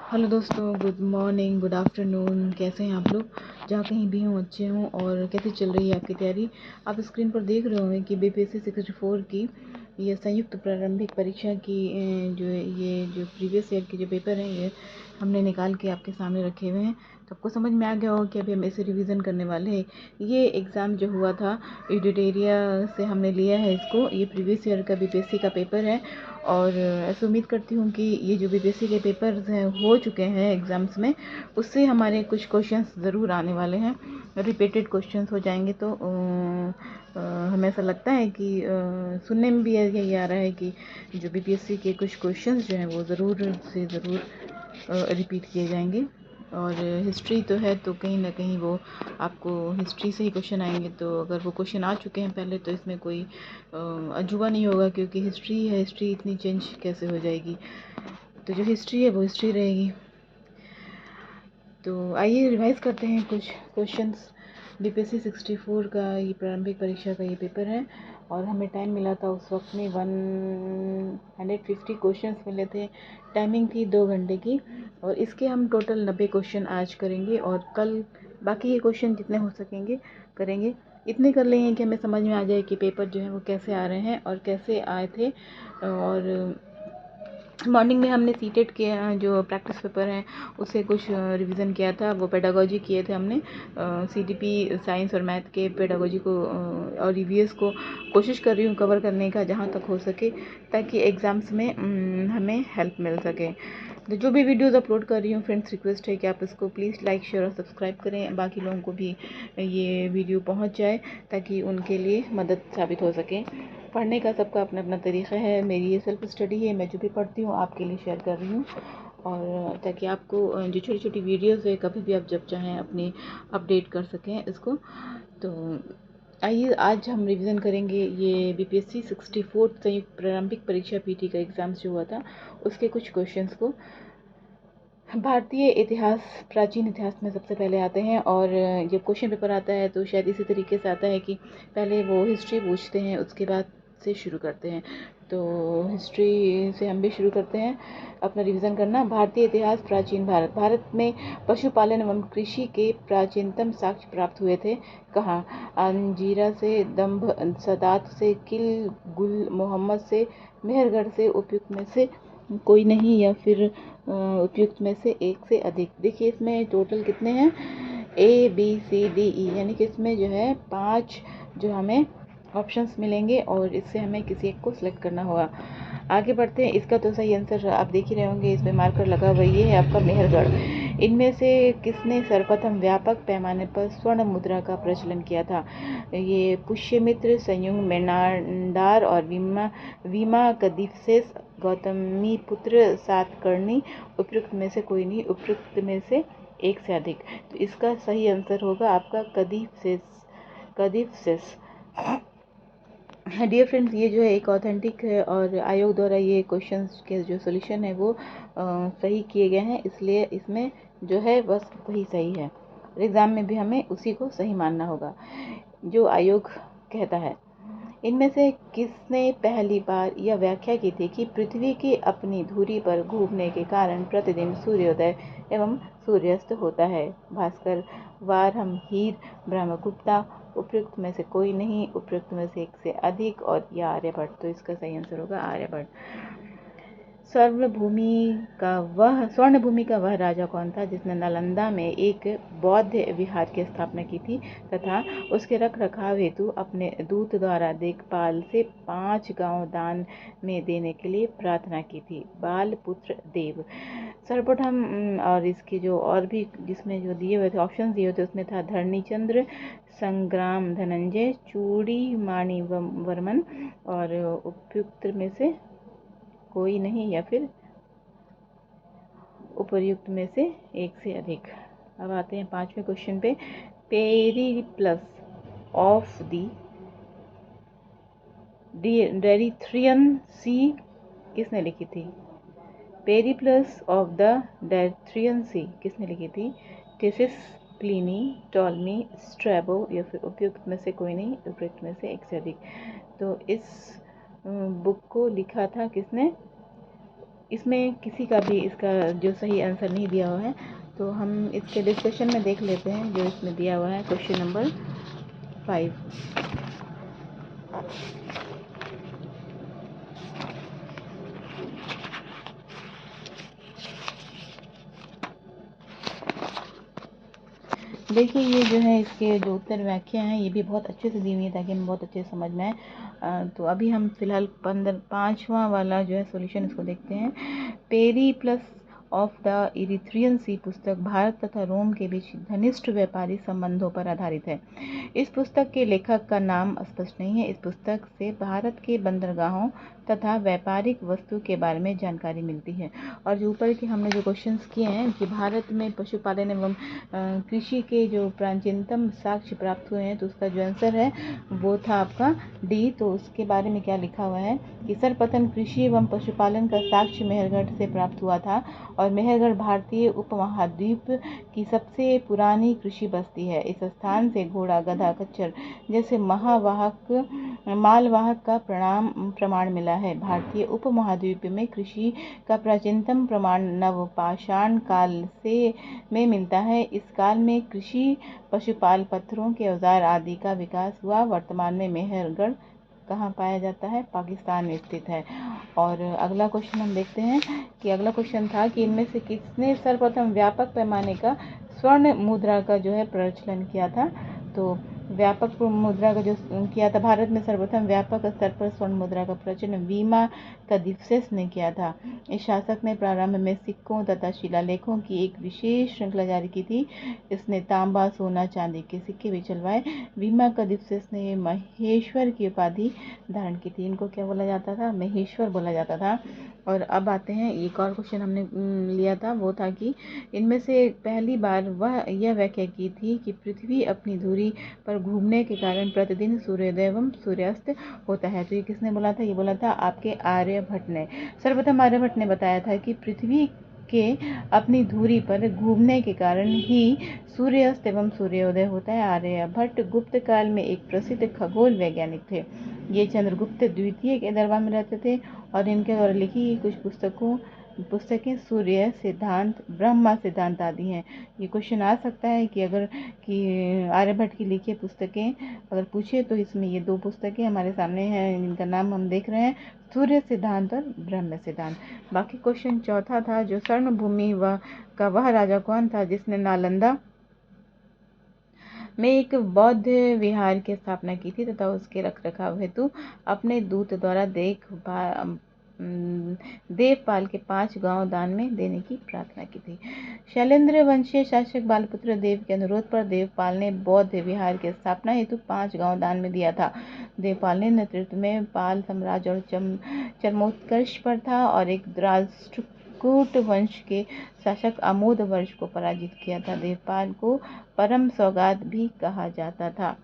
Hello दोस्तों, good morning, good afternoon. कैसे हैं आप लोग? जहाँ कहीं भी हों, अच्छे हों। और कैसे चल रही है आपकी तैयारी? आप स्क्रीन पर देख रहे होंगे कि बीपीएससी 64 की ये संयुक्त प्रारंभिक परीक्षा की जो प्रीवियस ईयर के जो पेपर हैं, ये हमने निकाल के आपके सामने रखे हुए हैं। तो आपको समझ में आ गया होगा कि अभी हम इसे रिवीजन करने वाले हैं। ये एग्ज़ाम जो हुआ था एडिटेरिया से हमने लिया है इसको। ये प्रीवियस ईयर का बीपीएससी का पेपर है और ऐसे उम्मीद करती हूँ कि ये जो बीपीएससी के पेपर्स हैं हो चुके हैं एग्ज़ाम्स में, उससे हमारे कुछ क्वेश्चंस ज़रूर आने वाले हैं। रिपीटेड क्वेश्चंस हो जाएंगे तो हमें ऐसा लगता है कि सुनने में भी यही आ रहा है कि जो बीपीएससी के कुछ क्वेश्चंस जो हैं वो ज़रूर से ज़रूर रिपीट किए जाएंगे। और हिस्ट्री तो है तो कहीं ना कहीं वो आपको हिस्ट्री से ही क्वेश्चन आएंगे। तो अगर वो क्वेश्चन आ चुके हैं पहले तो इसमें कोई अजूबा नहीं होगा, क्योंकि हिस्ट्री है, हिस्ट्री इतनी चेंज कैसे हो जाएगी। तो जो हिस्ट्री है वो हिस्ट्री रहेगी। तो आइए रिवाइज करते हैं कुछ क्वेश्चंस। बीपीएससी 64 का ये प्रारंभिक परीक्षा का ये पेपर है और हमें टाइम मिला था उस वक्त में 150 क्वेश्चंस मिले थे। टाइमिंग थी 2 घंटे की और इसके हम टोटल 90 क्वेश्चन आज करेंगे और कल बाकी ये क्वेश्चन जितने हो सकेंगे करेंगे। इतने कर लेंगे कि हमें समझ में आ जाए कि पेपर जो है वो कैसे आ रहे हैं और कैसे आए थे। और मॉर्निंग में हमने सीटेट के जो प्रैक्टिस पेपर हैं उसे कुछ रिवीजन किया था। वो पेडागोजी किए थे हमने, सीटीपी साइंस और मैथ के पेडागोजी को और ईवीएस को कोशिश कर रही हूँ कवर करने का जहाँ तक हो सके, ताकि एग्ज़ाम्स में हमें हेल्प मिल सके। तो जो भी वीडियोस अपलोड कर रही हूँ, फ्रेंड्स रिक्वेस्ट है कि आप इसको प्लीज़ लाइक शेयर और सब्सक्राइब करें, बाकी लोगों को भी ये वीडियो पहुँच जाए ताकि उनके लिए मदद साबित हो सके। पढ़ने का सबका अपना अपना तरीक़ा है। मेरी ये सेल्फ स्टडी है, मैं जो भी पढ़ती हूँ आपके लिए शेयर कर रही हूँ, और ताकि आपको जो छोटी छोटी वीडियोस है कभी भी आप जब चाहें अपनी अपडेट कर सकें इसको। तो आइए आज हम रिवीजन करेंगे ये बीपीएससी 64 संयुक्त प्रारंभिक परीक्षा पीटी का एग्ज़ाम्स जो हुआ था उसके कुछ क्वेश्चंस को। भारतीय इतिहास, प्राचीन इतिहास में सबसे पहले आते हैं और जब क्वेश्चन पेपर आता है तो शायद इसी तरीके से आता है कि पहले वो हिस्ट्री पूछते हैं, उसके बाद से शुरू करते हैं। तो हिस्ट्री से हम भी शुरू करते हैं अपना रिवीजन करना। भारतीय इतिहास, प्राचीन भारत। भारत में पशुपालन एवं कृषि के प्राचीनतम साक्ष्य प्राप्त हुए थे। कहाँ? अंजीरा से, दम्भ सदात से, किल गुल मोहम्मद से, मेहरगढ़ से, उपयुक्त में से कोई नहीं या फिर उपयुक्त में से एक से अधिक। देखिए इसमें टोटल कितने हैं, A B C D E, यानी कि इसमें जो है 5 जो हमें ऑप्शंस मिलेंगे और इससे हमें किसी एक को सिलेक्ट करना होगा। आगे बढ़ते हैं। इसका तो सही आंसर आप देख ही रहे होंगे, इसमें मार्कर लगा हुआ, ये है आपका मेहरगढ़। इनमें से किसने सर्वप्रथम व्यापक पैमाने पर स्वर्ण मुद्रा का प्रचलन किया था? ये पुष्यमित्र, संयुग मेनांडार और वीमा कदीफसेस, गौतमीपुत्र सातकर्णी। उपयुक्त में से कोई नहीं, उपयुक्त में से एक से अधिक। तो इसका सही आंसर होगा आपका कदीफसेस। डियर फ्रेंड्स, ये जो है एक ऑथेंटिक है और आयोग द्वारा ये क्वेश्चंस के जो सोल्यूशन है वो सही किए गए हैं, इसलिए इसमें जो है बस वही सही है। एग्ज़ाम में भी हमें उसी को सही मानना होगा जो आयोग कहता है। इनमें से किसने पहली बार यह व्याख्या की थी कि पृथ्वी की अपनी धुरी पर घूमने के कारण प्रतिदिन सूर्योदय एवं सूर्यास्त होता है? भास्कर, वारहम, हीर, ब्रह्मगुप्ता। उपयुक्त में से कोई नहीं, उपयुक्त में से एक से अधिक, और यह आर्यभट्ट। तो इसका सही आंसर होगा आर्यभट्ट। स्वर्ण भूमि का वह राजा कौन था जिसने नालंदा में एक बौद्ध विहार की स्थापना की थी तथा उसके रख रखाव हेतु अपने दूत द्वारा देखभाल से 5 गांव दान में देने के लिए प्रार्थना की थी? बालपुत्र देव। सर्वप्रथम और इसके जो और भी जिसमें जो दिए हुए थे ऑप्शन दिए हुए थे उसमें था धरणीचंद्र, संग्राम धनंजय, चूड़ीमाणी वर्मन, और उपयुक्त में से कोई नहीं या फिर उपर्युक्त में से एक से अधिक। अब आते हैं 5वें क्वेश्चन पे। पेरिप्लस ऑफ द डेरिथ्रियन सी किसने लिखी थी? पेरिप्लस ऑफ द डेरिथ्रियन सी किसने लिखी थी? टिसिस, प्लिनी, टॉलमी, स्ट्रैबो, या फिर उपयुक्त में से कोई नहीं, उपयुक्त में से एक से अधिक। तो इस बुक को लिखा था किसने? इसमें किसी का भी इसका जो सही आंसर नहीं दिया हुआ है, तो हम इसके डिस्कशन में देख लेते हैं जो इसमें दिया हुआ है। Question number 5। देखिए, ये जो है इसके जो उत्तर व्याख्या हैं ये भी बहुत अच्छे से दी हुई है ताकि हमें बहुत अच्छे से समझ में आए। तो अभी हम फिलहाल 5वां वाला जो है सॉल्यूशन इसको देखते हैं। Periplus of the Erythraean sea पुस्तक भारत तथा रोम के बीच घनिष्ठ व्यापारी संबंधों पर आधारित है। इस पुस्तक के लेखक का नाम स्पष्ट नहीं है। इस पुस्तक से भारत के बंदरगाहों तथा व्यापारिक वस्तु के बारे में जानकारी मिलती है। और जो ऊपर के हमने जो क्वेश्चंस किए हैं कि भारत में पशुपालन एवं कृषि के जो प्राचीनतम साक्ष्य प्राप्त हुए हैं, तो उसका जो आंसर है वो था आपका डी। तो उसके बारे में क्या लिखा हुआ है कि सर्वप्रथम कृषि एवं पशुपालन का साक्ष्य मेहरगढ़ से प्राप्त हुआ था और मेहरगढ़ भारतीय उपमहाद्वीप की सबसे पुरानी कृषि बस्ती है। इस स्थान से घोड़ा, गधा, खच्चर जैसे मालवाहक का प्रमाण मिला है। भारतीय उपमहाद्वीप में कृषि का प्राचीनतम प्रमाण नवपाषाण काल से में मिलता है। इस काल में कृषि, पशुपाल, पत्थरों के औजार आदि का विकास हुआ। वर्तमान में मेहरगढ़ कहाँ पाया जाता है? पाकिस्तान में स्थित है। और अगला क्वेश्चन हम देखते हैं कि अगला क्वेश्चन था कि इनमें से किसने सर्वप्रथम व्यापक पैमाने का स्वर्ण मुद्रा का जो है प्रचलन किया था? तो व्यापक मुद्रा का जो किया था, भारत में सर्वप्रथम व्यापक स्तर पर स्वर्ण मुद्रा का प्रचलन वीमा कदीफसेस ने किया था। इस शासक ने प्रारंभ में सिक्कों तथा शिलालेखों की एक विशेष श्रृंखला जारी की थी। इसने तांबा, सोना, चांदी के सिक्के भी चलवाए। वीमा कदीफसेस ने महेश्वर की उपाधि धारण की थी। इनको क्या बोला जाता था? महेश्वर बोला जाता था। और अब आते हैं, एक और क्वेश्चन हमने लिया था, वो था कि इनमें से पहली बार वह यह व्याख्या की थी कि पृथ्वी अपनी धुरी पर घूमने के कारण प्रतिदिन सूर्योदय एवं सूर्यास्त होता है। तो ये किसने बोला था? ये बोला था आपके आर्यभट्ट ने। सर्वप्रथम आर्यभट्ट ने बताया था कि पृथ्वी के अपनी धुरी पर घूमने के कारण ही सूर्यास्त एवं सूर्योदय होता है। आर्यभट्ट गुप्त काल में एक प्रसिद्ध खगोल वैज्ञानिक थे। ये चंद्रगुप्त द्वितीय के दरबार में रहते थे और इनके द्वारा लिखी गई कुछ पुस्तकें सूर्य सिद्धांत, ब्रह्मा सिद्धांत आदि हैं। ये क्वेश्चन आ सकता है कि अगर कि आर्यभट्ट की लिखी पुस्तकें अगर पूछे तो इसमें ये 2 पुस्तकें हमारे सामने हैं, जिनका नाम हम देख रहे हैं, सूर्य सिद्धांत और ब्रह्म सिद्धांत। बाकी क्वेश्चन चौथा था जो स्वर्ण भूमि का वह राजा कौन था जिसने नालंदा में एक बौद्ध विहार की स्थापना की थी तथा उसके रखरखाव हेतु अपने दूत द्वारा देवपाल के 5 गांव दान में देने की प्रार्थना की थी। शैलेंद्र वंशीय शासक बालपुत्र देव के अनुरोध पर देवपाल ने बौद्ध विहार की स्थापना हेतु 5 गांव दान में दिया था। देवपाल ने नेतृत्व में पाल साम्राज्य और चरमोत्कर्ष पर था और एक राष्ट्रकूट वंश के शासक अमोद वर्ष को पराजित किया था। देवपाल को परम सौगात भी कहा जाता था।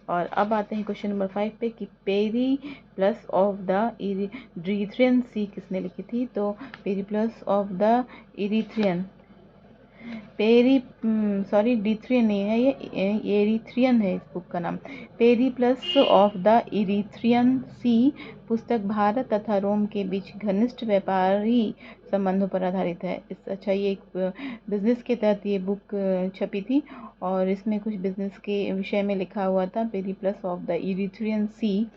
और अब आते हैं क्वेश्चन नंबर 5 पे कि Periplus of the Erythraean sea किसने लिखी थी? तो Periplus of the Erythraean डिथ्रियन नहीं है, ये एरिथ्रियन है इस बुक का नाम। Periplus of the Erythraean sea पुस्तक भारत तथा रोम के बीच घनिष्ठ व्यापारी संबंधों पर आधारित है। अच्छा, ये एक बिजनेस के तहत ये बुक छपी थी और इसमें कुछ बिजनेस के विषय में लिखा हुआ था। Periplus of the Erythraean sea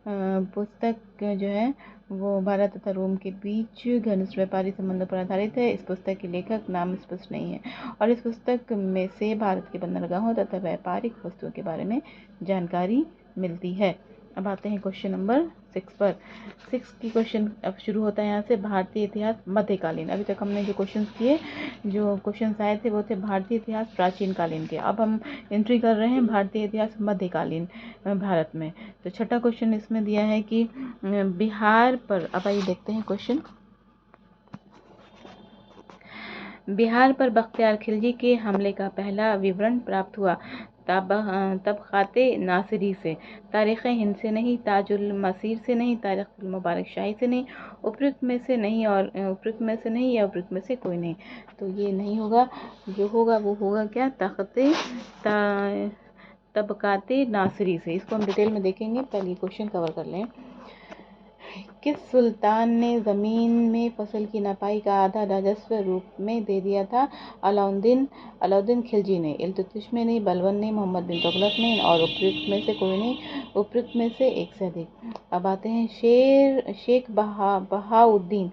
पुस्तक जो है वो भारत तथा रोम के बीच घनिष्ठ व्यापारी संबंधों पर आधारित है। इस पुस्तक के लेखक नाम स्पष्ट नहीं है और इस पुस्तक में से भारत के बंदरगाहों तथा व्यापारिक वस्तुओं के बारे में जानकारी मिलती है। अब आते हैं क्वेश्चन नंबर 6 पर। 6 की क्वेश्चन अब शुरू होता है यहाँ से, भारतीय इतिहास मध्यकालीन। अभी तक हमने जो क्वेश्चन आए थे वो थे भारतीय इतिहास प्राचीन कालीन के। अब हम एंट्री कर रहे हैं भारतीय इतिहास मध्यकालीन भारत में। तो छठा क्वेश्चन इसमें दिया है कि बिहार पर, अब आइए देखते हैं क्वेश्चन। बिहार पर बख्तियार खिलजी के हमले का पहला विवरण प्राप्त हुआ तबक़ाते नासिरी से, तारीख़ हिंद से नहीं, ताजुल मसीर से नहीं, तारीख़ मुबारक शाही से नहीं, उपयुक्त में से नहीं और उपयुक्त में से नहीं या उपयुक्त में से कोई नहीं। तो ये नहीं होगा, जो होगा वो होगा क्या? तबक़ाते नासिरी से। इसको हम डिटेल में देखेंगे, पहले क्वेश्चन कवर कर लें। किस सुल्तान ने ज़मीन में फसल की नपाई का आधा राजस्व रूप में दे दिया था? अलाउद्दीन खिलजी ने, इल्तुतमिश ने, बलबन ने, मोहम्मद बिन तुगलक ने, और उपयुक्त में से कोई नहीं, उपयुक्त में से एक से अधिक। अब आते हैं शेख बहाउद्दीन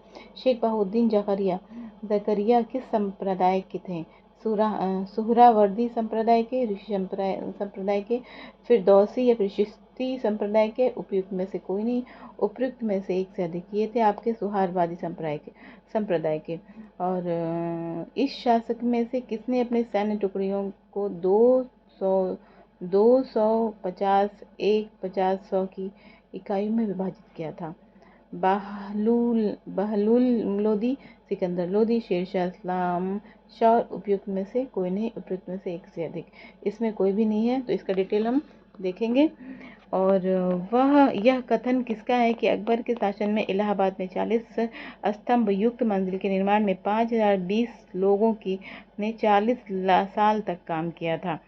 जकरिया किस संप्रदाय के थे? सुहरावर्दी संप्रदाय के, ऋषि संप्रदाय के, फिरदौसी या फिर चिश्ती संप्रदाय के, उपयुक्त में से कोई नहीं, उपयुक्त में से एक से अधिक। ये थे आपके सुहरावादी संप्रदाय के। और इस शासक में से किसने अपने सैन्य टुकड़ियों को 250 की इकाइयों में विभाजित किया था? बहलूल लोदी, सिकंदर लोदी, शेरशाह इस्लाम शाह, उपयुक्त में से कोई नहीं, उपयुक्त में से एक से अधिक। इसमें कोई भी नहीं है, तो इसका डिटेल हम देखेंगे। और यह कथन किसका है कि अकबर के शासन में इलाहाबाद में 40 स्तंभ युक्त मंजिल के निर्माण में 5020 लोगों ने 40 साल तक काम किया था?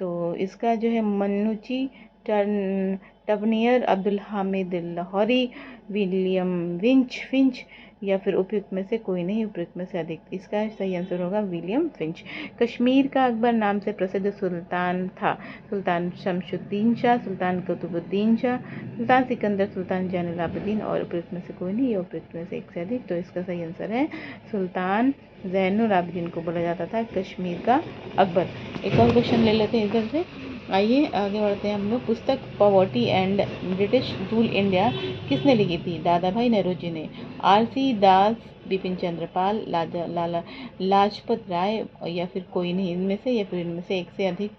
तो इसका जो है मन्नूची टर्नियर, अब्दुल हामिद लाहौरी, विलियम फिंच, या फिर उपयुक्त में से कोई नहीं, उपयुक्त में से अधिक। इसका सही आंसर होगा विलियम फिंच। कश्मीर का अकबर नाम से प्रसिद्ध सुल्तान था? सुल्तान शमशुद्दीन शाह, सुल्तान कुतुबुद्दीन शाह, सुल्तान सिकंदर, सुल्तान जैनुल आबिदीन, और उपयुक्त में से कोई नहीं, या उपयुक्त में से एक से अधिक। तो इसका सही आंसर है सुल्तान जैनुल आबिदीन को बोला जाता था कश्मीर का अकबर। एक और क्वेश्चन ले लेते हैं इधर से। आइए आगे बढ़ते हैं हम लोग। पुस्तक poverty and British rule India किसने लिखी थी? दादा भाई नौरोजी ने, आर.सी. दास, बिपिन चंद्र पाल, लाला लाजपत राय, या फिर कोई नहीं इनमें से, या फिर इनमें से एक से अधिक।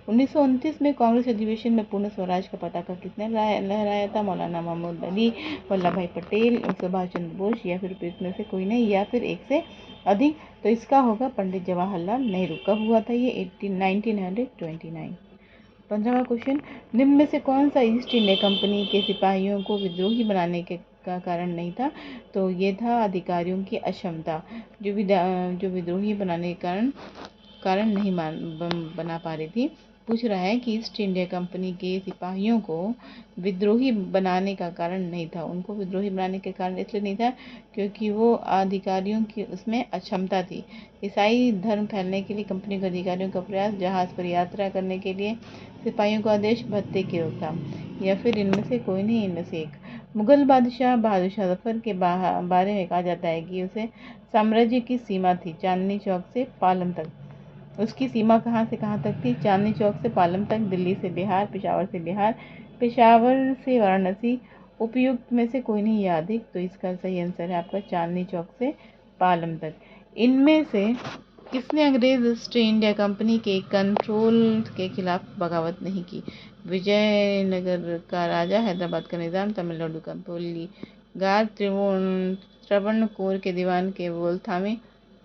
1929 में कांग्रेस अधिवेशन में पूर्ण स्वराज का पताका किसने लहराया था? मौलाना महमूद अली, वल्लभ भाई पटेल, सुभाष चंद्र बोस, या फिर इसमें से कोई नहीं, या फिर एक से अधिक। तो इसका होगा पंडित जवाहरलाल नेहरू। कब हुआ था ये? 1929। 15वां क्वेश्चन, निम्न में से कौन सा ईस्ट इंडिया कंपनी के सिपाहियों को विद्रोही बनाने का कारण नहीं था? तो ये था अधिकारियों की अक्षमता, जो विद्रोही बनाने के कारण नहीं बना पा रही थी। पूछ रहा है कि ईस्ट इंडिया कंपनी के सिपाहियों को विद्रोही बनाने का कारण नहीं था। उनको विद्रोही बनाने के कारण इसलिए नहीं था क्योंकि वो अधिकारियों की उसमें अक्षमता थी। ईसाई धर्म फैलने के लिए कंपनी के अधिकारियों का प्रयास, जहाज पर यात्रा करने के लिए सिपाहियों को आदेश, भत्ते की रोकथाम, या फिर इनमें से कोई नहीं, इनमें से एक। मुगल बादशाह बहादुर शाह जफर के बारे में कहा जाता है कि उसे साम्राज्य की सीमा थी चांदनी चौक से पालम तक। उसकी सीमा कहाँ से कहाँ तक थी? चांदनी चौक से पालम तक, दिल्ली से बिहार, पेशावर से वाराणसी। उपयुक्त में से कोई नहीं या अधिक। तो इसका सही आंसर है आपका चांदनी चौक से पालम तक। इनमें से किसने अंग्रेज ईस्ट इंडिया कंपनी के कंट्रोल के खिलाफ बगावत नहीं की? विजयनगर का राजा, हैदराबाद का निजाम, तमिलनाडु का बोलीगार, त्रावणकोर के दीवान के बोल थामे।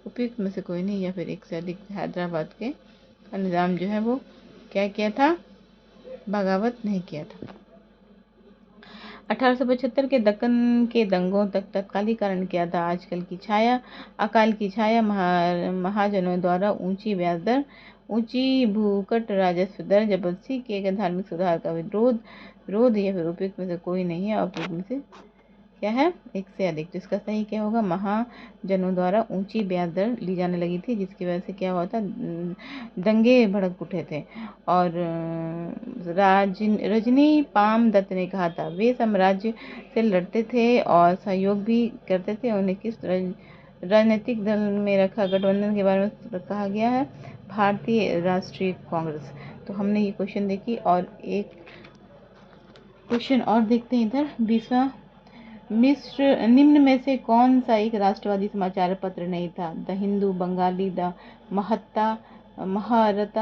उपयुक्त में से कोई नहीं, या फिर एक से अधिक। हैदराबाद के निजाम जो है वो क्या किया था? बगावत नहीं किया था। 1875 के दक्कन के दंगों तक तत्कालीन कारण क्या था? अकाल की छाया, महाजनों द्वारा ऊंची ब्याज दर, ऊंची भूकट राजस्व दर, जबरदस्ती किए गए धार्मिक सुधार का विरोध, या फिर उपयुक्त में से कोई नहीं है, उपयुक्त में से क्या है? एक से अधिक। तो इसका सही क्या होगा? महाजनों द्वारा ऊंची ब्याज दर ली जाने लगी थी, जिसकी वजह से क्या हुआ था? दंगे भड़क उठे थे। और रजनी पाम दत्त ने कहा था वे साम्राज्य से लड़ते थे और सहयोग भी करते थे। उन्हें किस राजनीतिक दल में रखा? गठबंधन के बारे में कहा गया है भारतीय राष्ट्रीय कांग्रेस। तो हमने ये क्वेश्चन देखी। और एक क्वेश्चन और देखते हैं इधर। 20वां, निम्न में से कौन सा एक राष्ट्रवादी समाचार पत्र नहीं था? द हिंदू, बंगाली, द महारता,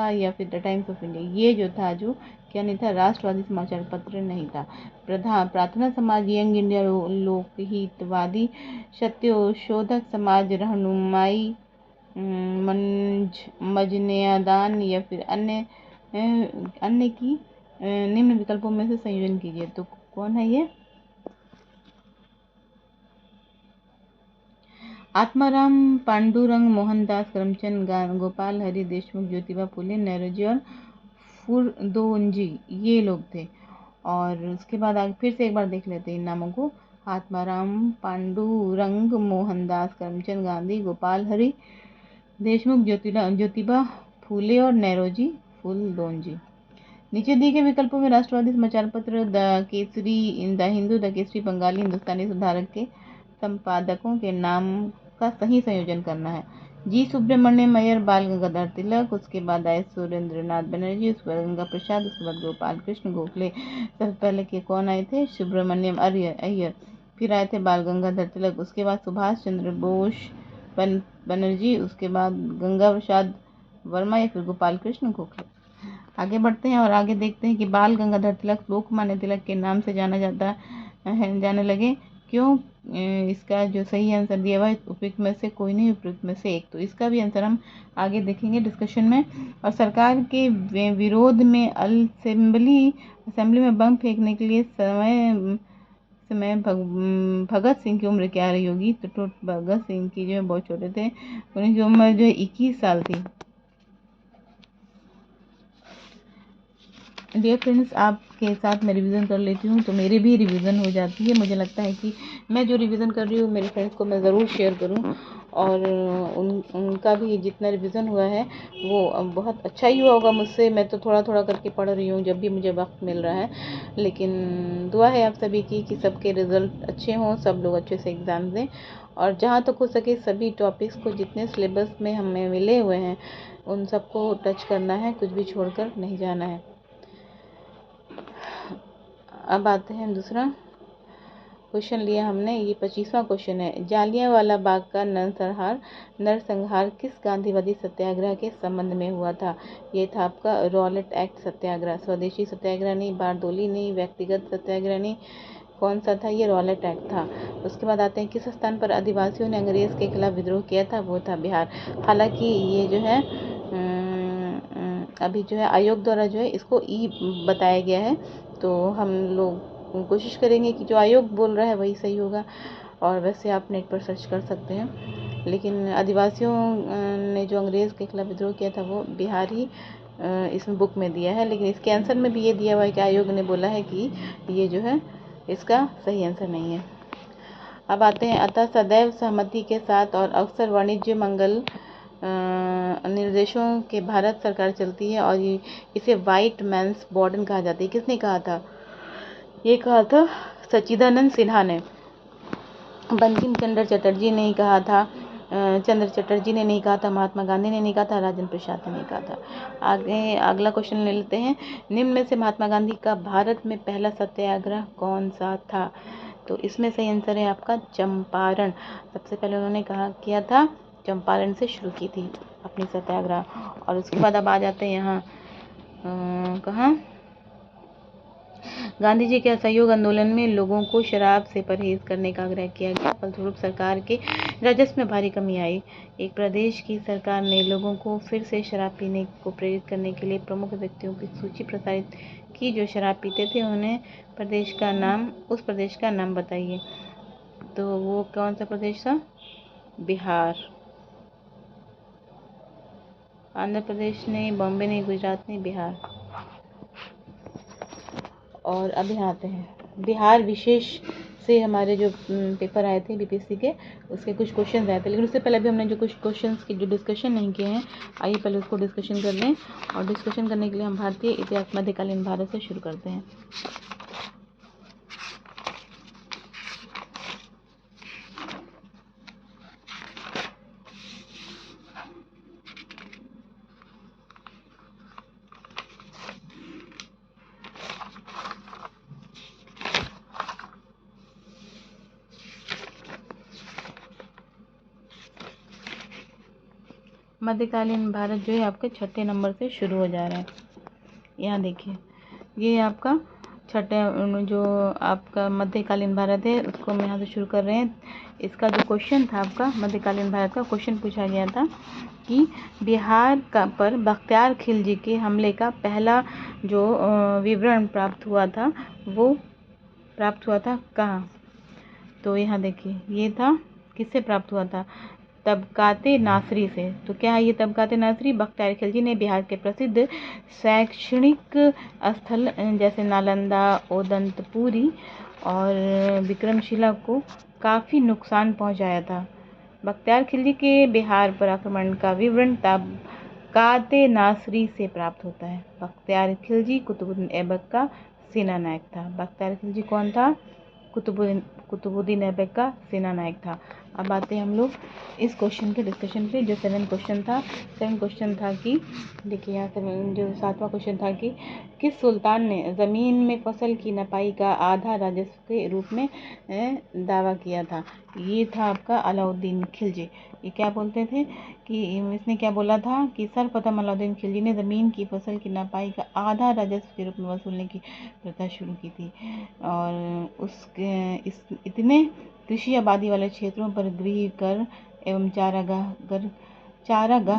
या फिर द टाइम्स ऑफ इंडिया। ये जो था, जो क्या नहीं था? राष्ट्रवादी समाचार पत्र नहीं था। प्रार्थना समाज, यंग इंडिया, लोकहितवादी, सत्यशोधक समाज, रहनुमाई, मजनेदान, या फिर अन्य की निम्न विकल्पों में से संयोजन कीजिए। तो कौन है ये? आत्माराम, पांडुरंग, मोहनदास करमचंद, गोपाल हरि देशमुख, ज्योतिबा फुले, नेरोजी और फुरदोंजी, ये लोग थे। और उसके बाद आगे फिर से एक बार देख लेते हैं इन नामों को। आत्माराम, पांडुरंग, मोहनदास करमचंद गांधी, गोपाल हरि देशमुख, ज्योतिबा फूले और नौरोजी फूलदोंजी। नीचे दिए गए विकल्पों में राष्ट्रवादी समाचार पत्र the Kesari, the Hindu, the Kesari, Bengalee, Hindustani Sudharak के संपादकों के नाम का सही संयोजन करना है। जी सुब्रमण्यम अय्यर, बाल गंगाधर तिलक, उसके बाद आए सुरेंद्रनाथ बनर्जी, उसके बाद गंगा प्रसाद, उसके बाद गोपाल कृष्ण गोखले। सबसे पहले के कौन आए थे? सुब्रमण्यम अय्यर, फिर आए थे बाल गंगाधर तिलक, उसके बाद सुभाष चंद्र बोस बनर्जी, उसके बाद गंगा प्रसाद वर्मा या फिर गोपाल कृष्ण गोखले। आगे बढ़ते हैं और आगे देखते हैं कि बाल गंगाधर तिलक लोकमान्य तिलक के नाम से जाने लगे क्यों। इसका जो सही आंसर दिया हुआ है उपयुक्त में से कोई नहीं, उपयुक्त में से एक। तो इसका भी आंसर हम आगे देखेंगे डिस्कशन में। और सरकार के विरोध में असेंबली में बम फेंकने के लिए समय भगत सिंह की उम्र क्या रही होगी? तो भगत सिंह की जो है बहुत छोटे थे, उनकी उम्र जो है 21 साल थी। डियर फ्रेंड्स, आपके साथ मैं रिवीजन कर लेती हूँ तो मेरी भी रिवीजन हो जाती है। मुझे लगता है कि मैं जो रिवीजन कर रही हूँ मेरे फ्रेंड्स को मैं ज़रूर शेयर करूँ, और उनका भी जितना रिवीजन हुआ है वो बहुत अच्छा ही हुआ होगा मुझसे। मैं तो थोड़ा थोड़ा करके पढ़ रही हूँ जब भी मुझे वक्त मिल रहा है, लेकिन दुआ है आप सभी की कि सबके रिज़ल्ट अच्छे हों, सब लोग अच्छे से एग्ज़ाम दें, और जहाँ तक हो सके सभी टॉपिक्स को जितने सिलेबस में हमें मिले हुए हैं उन सबको टच करना है, कुछ भी छोड़कर नहीं जाना है। अब आते हैं दूसरा क्वेश्चन लिया हमने, ये 25वां क्वेश्चन है। जालियांवाला बाग का नरसंहार किस गांधीवादी सत्याग्रह के संबंध में हुआ था? ये था आपका रॉलेट एक्ट सत्याग्रह। स्वदेशी सत्याग्रह नहीं, बारडोली नहीं, व्यक्तिगत सत्याग्रह नहीं, कौन सा था? ये रॉलेट एक्ट था। उसके बाद आते हैं किस स्थान पर आदिवासियों ने अंग्रेज के खिलाफ विद्रोह किया था? वो था बिहार। हालांकि ये जो है अभी जो है आयोग द्वारा जो है इसको बताया गया है, तो हम लोग कोशिश करेंगे कि जो आयोग बोल रहा है वही सही होगा, और वैसे आप नेट पर सर्च कर सकते हैं। लेकिन आदिवासियों ने जो अंग्रेज़ के खिलाफ विद्रोह किया था वो बिहार ही इसमें बुक में दिया है, लेकिन इसके आंसर में भी ये दिया हुआ है कि आयोग ने बोला है कि ये जो है इसका सही आंसर नहीं है। अब आते हैं, अतः सदैव सहमति के साथ और अक्सर वाणिज्य मंगल निर्देशों के भारत सरकार चलती है, और इसे व्हाइट मैंस बॉर्डन कहा जाता है। किसने कहा था? ये कहा था सच्चिदानंद सिन्हा ने। बंकिम चंद्र चटर्जी ने कहा था, चंद्र चटर्जी ने नहीं कहा था, महात्मा गांधी ने नहीं कहा था, राजेंद्र प्रसाद ने नहीं कहा था। आगे अगला क्वेश्चन ले लेते हैं। निम्न में से महात्मा गांधी का भारत में पहला सत्याग्रह कौन सा था? तो इसमें सही आंसर है आपका चंपारण। सबसे पहले उन्होंने किया था चंपारण से शुरू की थी अपनी सत्याग्रह। और उसके बाद अब आ जाते हैं यहाँ कहाँ, गांधी जी के असहयोग आंदोलन में लोगों को शराब से परहेज करने का आग्रह किया गया। फलस्वरूप सरकार के राजस्व में भारी कमी आई। एक प्रदेश की सरकार ने लोगों को फिर से शराब पीने को प्रेरित करने के लिए प्रमुख व्यक्तियों की सूची प्रसारित की जो शराब पीते थे। उस प्रदेश का नाम बताइए। तो वो कौन सा प्रदेश था? बिहार। आंध्र प्रदेश नहीं, बॉम्बे नहीं, गुजरात नहीं, बिहार। और अब यहाँ आते हैं बिहार विशेष से हमारे जो पेपर आए थे बीपीएससी के, उसके कुछ क्वेश्चन आए थे, लेकिन उससे पहले अभी हमने जो कुछ क्वेश्चंस की जो डिस्कशन नहीं किए हैं, आइए पहले उसको डिस्कशन कर लें। और डिस्कशन करने के लिए हम भारतीय इतिहास मध्यकालीन भारत से शुरू करते हैं। मध्यकालीन भारत जो है आपके 6 नंबर से शुरू हो जा रहा है। यहाँ देखिए, ये आपका जो आपका मध्यकालीन भारत है उसको हम यहाँ से शुरू कर रहे हैं। इसका जो क्वेश्चन था आपका मध्यकालीन भारत का क्वेश्चन पूछा गया था कि बिहार पर बख्तियार खिलजी के हमले का पहला जो विवरण प्राप्त हुआ था वो प्राप्त हुआ था कहाँ? तो यहाँ देखिए, ये था किससे प्राप्त हुआ था? तबकाते नासरी से। तो क्या है ये तबकाते नासरी? बख्तियार खिलजी ने बिहार के प्रसिद्ध शैक्षणिक स्थल जैसे नालंदा, ओदंतपुरी और विक्रमशिला को काफ़ी नुकसान पहुंचाया था। बख्तियार खिलजी के बिहार पर आक्रमण का विवरण ताबकाते नासरी से प्राप्त होता है। बख्तियार खिलजी कुतुबुद्दीन ऐबक का सेना नायक था। बख्तियार खिलजी कौन था? कुतुबुद्दीन ऐबक का सेना नायक था। अब आते हैं हम लोग इस क्वेश्चन के डिस्कशन पे। जो 7 क्वेश्चन था कि देखिए यहाँ जो 7वां क्वेश्चन था कि किस सुल्तान ने ज़मीन में फसल की नपाई का आधा राजस्व के रूप में दावा किया था? ये था आपका अलाउद्दीन खिलजी। ये क्या बोलते थे कि इसने क्या बोला था कि सर्वप्रथम अलाउद्दीन खिलजी ने ज़मीन की फसल की नपाई का आधा राजस्व के रूप में वसूलने की प्रथा शुरू की थी और इतने कृषि आबादी वाले क्षेत्रों पर गृह कर एवं चारागाह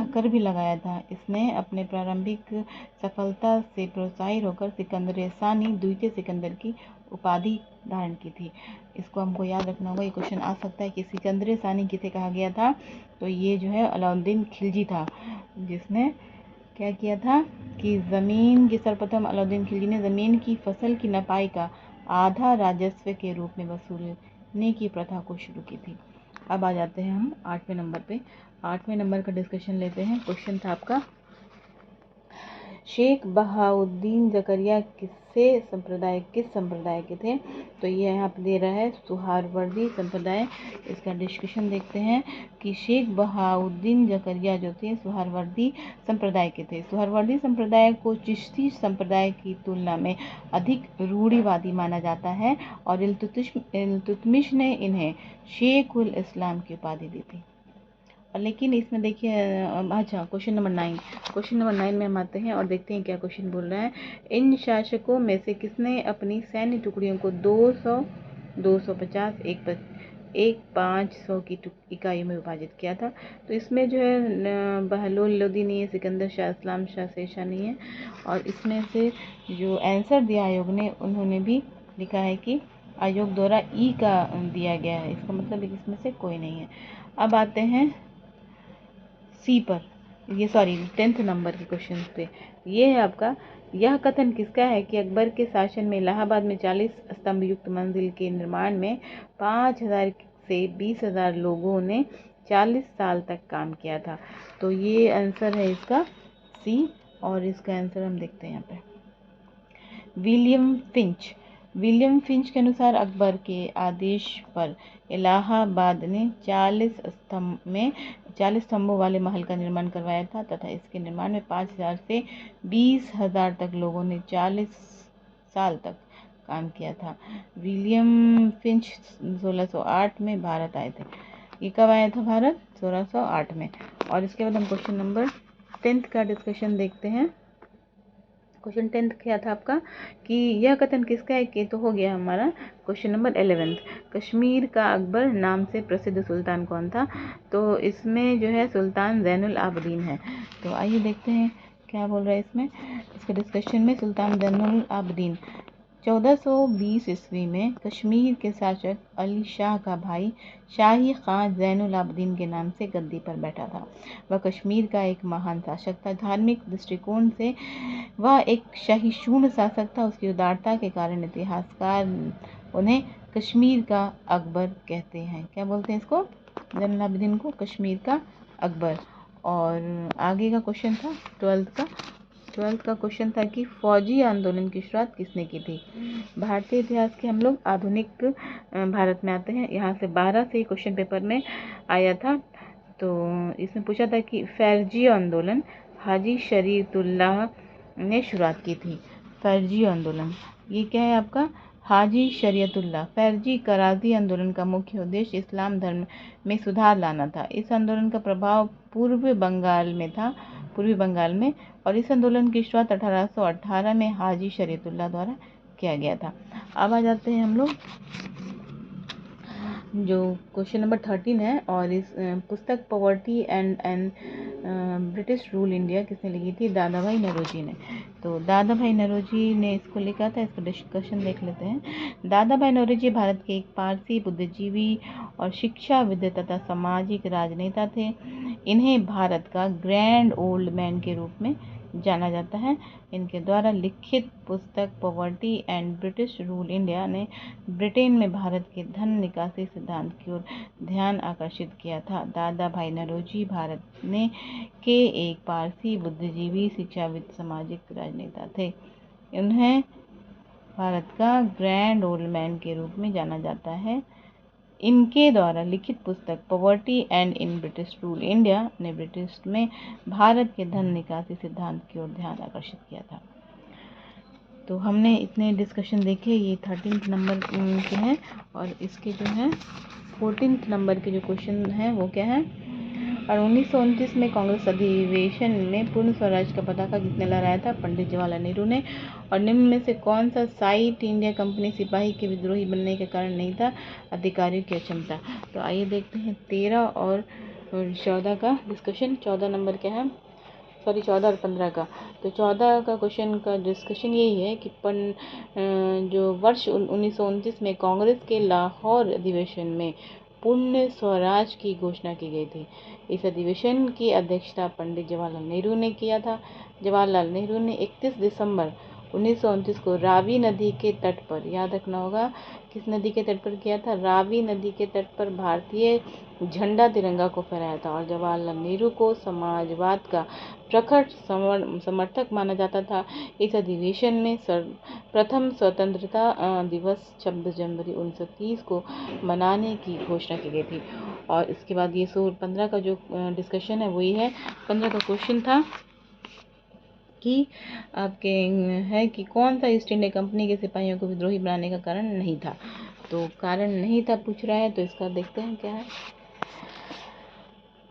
कर भी लगाया था। इसने अपने प्रारंभिक सफलता से प्रोत्साहित होकर सिकंदर सानी द्वितीय सिकंदर की उपाधि धारण की थी। इसको हमको याद रखना होगा, ये क्वेश्चन आ सकता है कि सिकंदर सानी किसे कहा गया था? तो ये जो है अलाउद्दीन खिलजी था, जिसने क्या किया था कि सर्वप्रथम अलाउद्दीन खिलजी ने ज़मीन की फसल की नपाई का आधा राजस्व के रूप में वसूलने की प्रथा को शुरू की थी। अब आ जाते हैं हम 8वें नंबर पे। 8वें नंबर का डिस्कशन लेते हैं। क्वेश्चन था आपका शेख बहाउद्दीन जकरिया किस संप्रदाय के थे? तो ये यहाँ पे दे रहा है सुहरावर्दी संप्रदाय। इसका डिस्कशन देखते हैं कि शेख बहाउद्दीन जकरिया जो थे सुहरावर्दी संप्रदाय के थे। सुहरावर्दी संप्रदाय को चिश्ती संप्रदाय की तुलना में अधिक रूढ़िवादी माना जाता है और इल्तुतमिश ने इन्हें शेखुल इस्लाम की उपाधि दी थी। लेकिन इसमें देखिए अच्छा क्वेश्चन नंबर 9 में हम आते हैं और देखते हैं क्या क्वेश्चन बोल रहा है। इन शासकों में से किसने अपनी सैन्य टुकड़ियों को 200, 250, 500 की इकाइयों में विभाजित किया था? तो इसमें जो है बहलोल लोदी नहीं है, सिकंदर शाह, इस्लाम शाह, शेरशाह नहीं है। और इसमें से जो आंसर दिया आयोग ने, उन्होंने भी लिखा है कि आयोग द्वारा ई का दिया गया है। इसका मतलब इसमें से कोई नहीं है। अब आते हैं सी पर, ये 10th नंबर के क्वेश्चन पे। ये है आपका, यह कथन किसका है कि अकबर के शासन में इलाहाबाद में 40 स्तंभ युक्त मंजिल के निर्माण में 5000 से 20,000 लोगों ने 40 साल तक काम किया था? तो ये आंसर है इसका सी। और इसका आंसर हम देखते हैं यहाँ पे विलियम फिंच के अनुसार अकबर के आदेश पर इलाहाबाद ने 40 स्तंभों वाले महल का निर्माण करवाया था तथा इसके निर्माण में 5,000 से 20,000 तक लोगों ने 40 साल तक काम किया था। विलियम फिंच 1608 में भारत आए थे। ये कब आया था भारत? 1608 में। और इसके बाद हम क्वेश्चन नंबर 10th का डिस्कशन देखते हैं। क्वेश्चन 10th क्या था आपका कि यह कथन किसका है? कि तो हो गया हमारा क्वेश्चन नंबर 11th। कश्मीर का अकबर नाम से प्रसिद्ध सुल्तान कौन था? तो इसमें जो है सुल्तान ज़ैनुल आबदीन है। तो आइए देखते हैं क्या बोल रहा है इसमें। इसके डिस्कशन में सुल्तान ज़ैनुल आबदीन 1420 ईस्वी में कश्मीर के शासक अली शाह का भाई शाही खां ज़ैनुल आबदीन के नाम से गद्दी पर बैठा था। वह कश्मीर का एक महान शासक था। धार्मिक दृष्टिकोण से वह एक सहिष्णु शासक था। उसकी उदारता के कारण इतिहासकार उन्हें कश्मीर का अकबर कहते हैं। क्या बोलते हैं इसको? ज़ैनुल आबदीन को कश्मीर का अकबर। और आगे का क्वेश्चन था 12th का क्वेश्चन था कि फौजी आंदोलन की शुरुआत किसने की थी? भारतीय इतिहास के हम लोग आधुनिक भारत में आते हैं। यहाँ से 12 से क्वेश्चन पेपर में आया था। तो इसमें पूछा था कि फर्जी आंदोलन हाजी शरीयतुल्लाह ने शुरुआत की थी। फर्जी आंदोलन ये क्या है आपका? हाजी शरीयतुल्लाह। फर्जी कराजी आंदोलन का मुख्य उद्देश्य इस्लाम धर्म में सुधार लाना था। इस आंदोलन का प्रभाव पूर्वी बंगाल में और इस आंदोलन की शुरुआत 1818 में हाजी शरीयतुल्लाह द्वारा किया गया था। अब आ जाते हैं हम लोग जो क्वेश्चन नंबर 13 है। और इस पुस्तक poverty and British rule India किसने लिखी थी? दादा भाई नौरोजी ने। तो दादा भाई नौरोजी ने इसको लिखा था। इसका डिस्कशन देख लेते हैं। दादा भाई नौरोजी भारत के एक पारसी बुद्धिजीवी और शिक्षाविद तथा सामाजिक राजनेता थे। इन्हें भारत का ग्रैंड ओल्ड मैन के रूप में जाना जाता है। इनके द्वारा लिखित पुस्तक poverty and British rule India ने ब्रिटेन में भारत के धन निकासी सिद्धांत की ओर ध्यान आकर्षित किया था। दादा भाई नौरोजी भारत के एक पारसी बुद्धिजीवी, शिक्षाविद, सामाजिक राजनेता थे। उन्हें भारत का ग्रैंड ओल्ड मैन के रूप में जाना जाता है। इनके द्वारा लिखित पुस्तक poverty and in British rule India ने ब्रिटिश में भारत के धन निकासी सिद्धांत की ओर ध्यान आकर्षित किया था। तो हमने इतने डिस्कशन देखे, ये 13th नंबर के हैं। और इसके जो है 14th नंबर के जो क्वेश्चन हैं वो क्या है। और 1929 में कांग्रेस अधिवेशन में पूर्ण स्वराज का पताका किसने लहराया था? पंडित जवाहरलाल नेहरू ने। और निम्न में से कौन सा साइट इंडिया कंपनी सिपाही के विद्रोही बनने के कारण नहीं था? अधिकारियों की अक्षमता। तो आइए देखते हैं 13 और 14 का डिस्कशन। 14 नंबर क्या है, 14 और 15 का। तो 14 का क्वेश्चन का डिस्कशन यही है कि जो वर्ष 1929 में कांग्रेस के लाहौर अधिवेशन में पूर्ण स्वराज की घोषणा की गई थी। इस अधिवेशन की अध्यक्षता पंडित जवाहरलाल नेहरू ने किया था। जवाहरलाल नेहरू ने 31 दिसंबर 1929 को रावी नदी के तट पर, याद रखना होगा किस नदी के तट पर किया था, रावी नदी के तट पर भारतीय झंडा तिरंगा को फहराया था। और जवाहरलाल नेहरू को समाजवाद का प्रखर समर्थक माना जाता था। इस अधिवेशन में प्रथम स्वतंत्रता दिवस 26 जनवरी 1930 को मनाने की घोषणा की गई थी। और इसके बाद ये 15 का जो डिस्कशन है वही है। 15 का क्वेश्चन था कि आपके है कि कौन सा ईस्ट इंडिया कंपनी के सिपाहियों को विद्रोही बनाने का कारण नहीं था। तो कारण नहीं था पूछ रहा है, तो इसका देखते हैं क्या है।